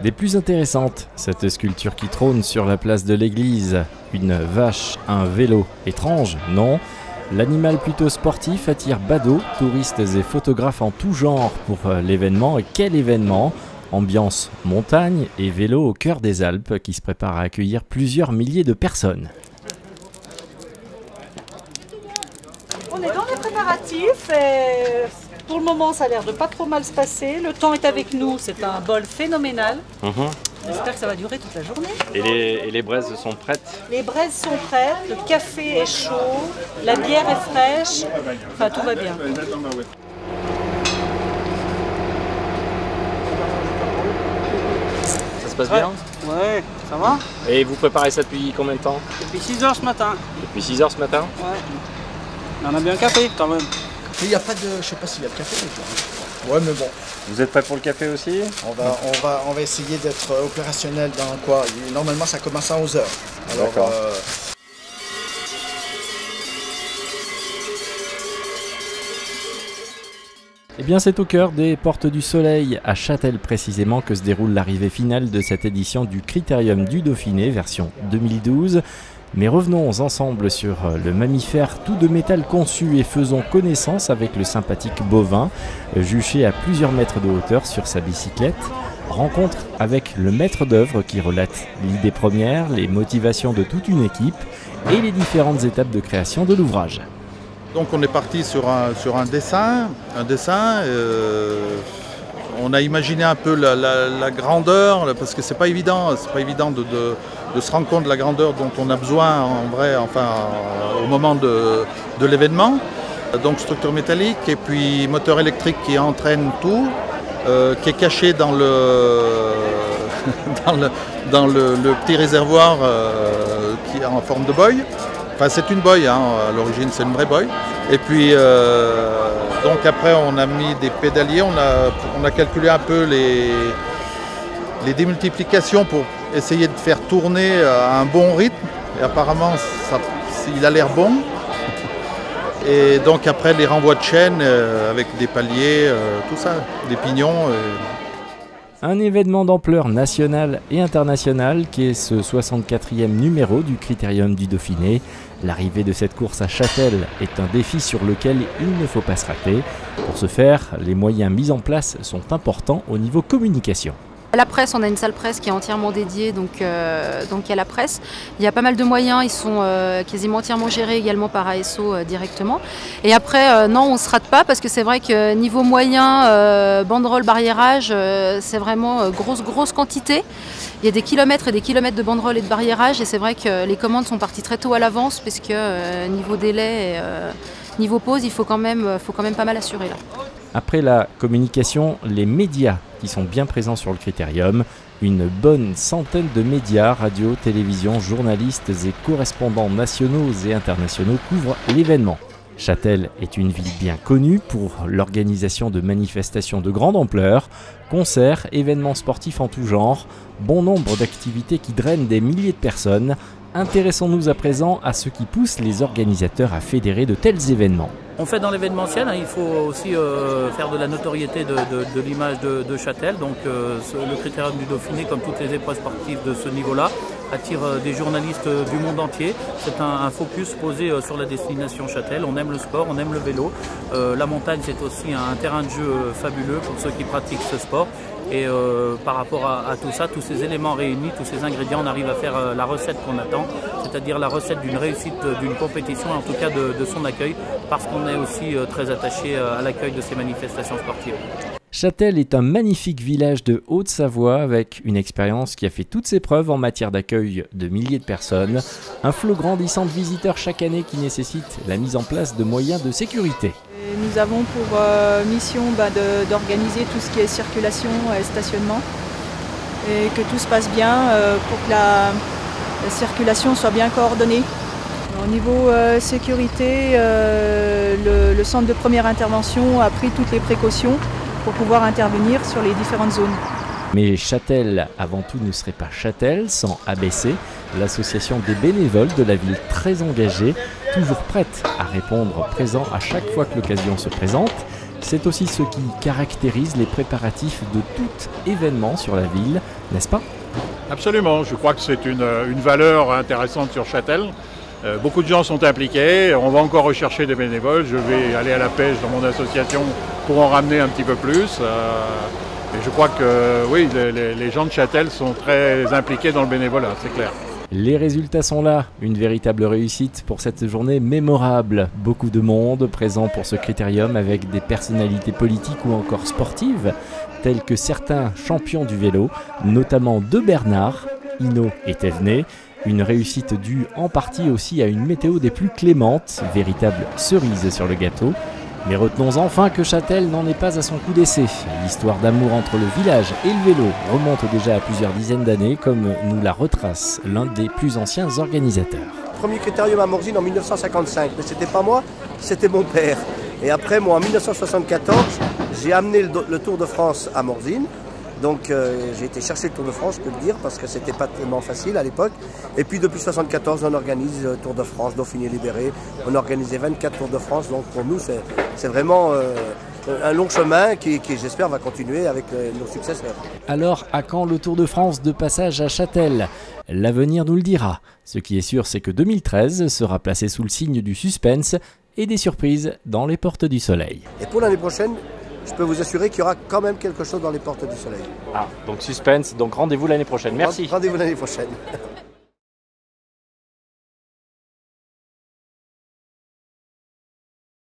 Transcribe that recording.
Des plus intéressantes, cette sculpture qui trône sur la place de l'église. Une vache, un vélo. Étrange, non? L'animal plutôt sportif attire badauds, touristes et photographes en tout genre pour l'événement. Et quel événement! Ambiance montagne et vélo au cœur des Alpes qui se prépare à accueillir plusieurs milliers de personnes. On est dans les préparatifs et pour le moment ça a l'air de pas trop mal se passer. Le temps est avec nous, c'est un bol phénoménal. J'espère que ça va durer toute la journée. Et les braises sont prêtes? Les braises sont prêtes, le café est chaud, la bière est fraîche, enfin tout va bien. Ça se passe bien? Ouais, ça va. Et vous préparez ça depuis combien de temps? Depuis 6 h ce matin. Depuis 6 h ce matin? Ouais. On a bien café quand même. Il n'y a pas de... Je sais pas s'il y a de café déjà. Ouais, mais bon. Vous êtes prêts pour le café aussi? On va essayer d'être opérationnel dans quoi? Normalement, ça commence à 11 h. D'accord. Eh bien, c'est au cœur des Portes du Soleil, à Châtel précisément, que se déroule l'arrivée finale de cette édition du Critérium du Dauphiné, version 2012. Mais revenons ensemble sur le mammifère tout de métal conçu et faisons connaissance avec le sympathique bovin, juché à plusieurs mètres de hauteur sur sa bicyclette. Rencontre avec le maître d'œuvre qui relate l'idée première, les motivations de toute une équipe et les différentes étapes de création de l'ouvrage. Donc on est parti sur un dessin. On a imaginé un peu la grandeur, parce que c'est pas évident de se rendre compte de la grandeur dont on a besoin en vrai, enfin au moment de l'événement. Donc structure métallique et puis moteur électrique qui entraîne tout, qui est caché dans le petit réservoir qui est en forme de boy. Enfin c'est une boy, hein, à l'origine c'est une vraie boy. Et puis donc après on a mis des pédaliers, on a calculé un peu les démultiplications pour essayer de faire tourner à un bon rythme. Et apparemment il a l'air bon. Et donc après les renvois de chaîne avec des paliers, tout ça, des pignons. Un événement d'ampleur nationale et internationale qui est ce 64e numéro du Critérium du Dauphiné. L'arrivée de cette course à Châtel est un défi sur lequel il ne faut pas se rater. Pour ce faire, les moyens mis en place sont importants au niveau communication. La presse, on a une salle presse qui est entièrement dédiée, donc il y a la presse. Il y a pas mal de moyens, ils sont quasiment entièrement gérés également par ASO directement. Et après, non, on ne se rate pas parce que c'est vrai que niveau moyen, banderole, barriérage, c'est vraiment grosse quantité. Il y a des kilomètres et des kilomètres de banderoles et de barriérage et c'est vrai que les commandes sont parties très tôt à l'avance parce que niveau délai, niveau pause, il faut quand même pas mal assurer là. Après la communication, les médias qui sont bien présents sur le Critérium, une bonne centaine de médias, radio, télévision, journalistes et correspondants nationaux et internationaux couvrent l'événement. Châtel est une ville bien connue pour l'organisation de manifestations de grande ampleur, concerts, événements sportifs en tout genre, bon nombre d'activités qui drainent des milliers de personnes. Intéressons-nous à présent à ce qui pousse les organisateurs à fédérer de tels événements. On fait dans l'événementiel, hein, il faut aussi faire de la notoriété de l'image de Châtel. Donc le Critérium du Dauphiné, comme toutes les épreuves sportives de ce niveau-là, attire des journalistes du monde entier. C'est un focus posé sur la destination Châtel. On aime le sport, on aime le vélo. La montagne, c'est aussi un terrain de jeu fabuleux pour ceux qui pratiquent ce sport. Et par rapport à tout ça, tous ces éléments réunis, tous ces ingrédients, on arrive à faire la recette qu'on attend, c'est-à-dire la recette d'une réussite d'une compétition, en tout cas de son accueil, parce qu'on est aussi très attaché à l'accueil de ces manifestations sportives. Châtel est un magnifique village de Haute-Savoie avec une expérience qui a fait toutes ses preuves en matière d'accueil de milliers de personnes. Un flot grandissant de visiteurs chaque année qui nécessite la mise en place de moyens de sécurité. Nous avons pour mission d'organiser tout ce qui est circulation et stationnement et que tout se passe bien pour que la circulation soit bien coordonnée. Au niveau sécurité, le centre de première intervention a pris toutes les précautions pour pouvoir intervenir sur les différentes zones. Mais Châtel, avant tout, ne serait pas Châtel sans ABC, l'association des bénévoles de la ville très engagée, toujours prête à répondre présent à chaque fois que l'occasion se présente. C'est aussi ce qui caractérise les préparatifs de tout événement sur la ville, n'est-ce pas? Absolument, je crois que c'est une valeur intéressante sur Châtel. Beaucoup de gens sont impliqués, on va encore rechercher des bénévoles, je vais aller à la pêche dans mon association pour en ramener un petit peu plus. Et je crois que oui, les gens de Châtel sont très impliqués dans le bénévolat, c'est clair. Les résultats sont là, une véritable réussite pour cette journée mémorable. Beaucoup de monde présent pour ce critérium avec des personnalités politiques ou encore sportives, tels que certains champions du vélo, notamment de Bernard, Hinault et Thévenet. Une réussite due en partie aussi à une météo des plus clémentes, véritable cerise sur le gâteau. Mais retenons enfin que Châtel n'en est pas à son coup d'essai. L'histoire d'amour entre le village et le vélo remonte déjà à plusieurs dizaines d'années, comme nous la retrace l'un des plus anciens organisateurs. Premier critérium à Morzine en 1955, mais c'était pas moi, c'était mon père. Et après, moi, en 1974, j'ai amené le Tour de France à Morzine. Donc j'ai été chercher le Tour de France, je peux le dire, parce que c'était pas tellement facile à l'époque. Et puis depuis 1974, on organise Tour de France, Dauphiné libéré. On a organisé 24 Tours de France, donc pour nous c'est vraiment un long chemin qui j'espère va continuer avec nos successeurs. Alors à quand le Tour de France de passage à Châtel? L'avenir nous le dira. Ce qui est sûr, c'est que 2013 sera placé sous le signe du suspense et des surprises dans les portes du soleil. Et pour l'année prochaine, je peux vous assurer qu'il y aura quand même quelque chose dans les portes du soleil. Ah, donc suspense, donc rendez-vous l'année prochaine. Merci. Rendez-vous l'année prochaine.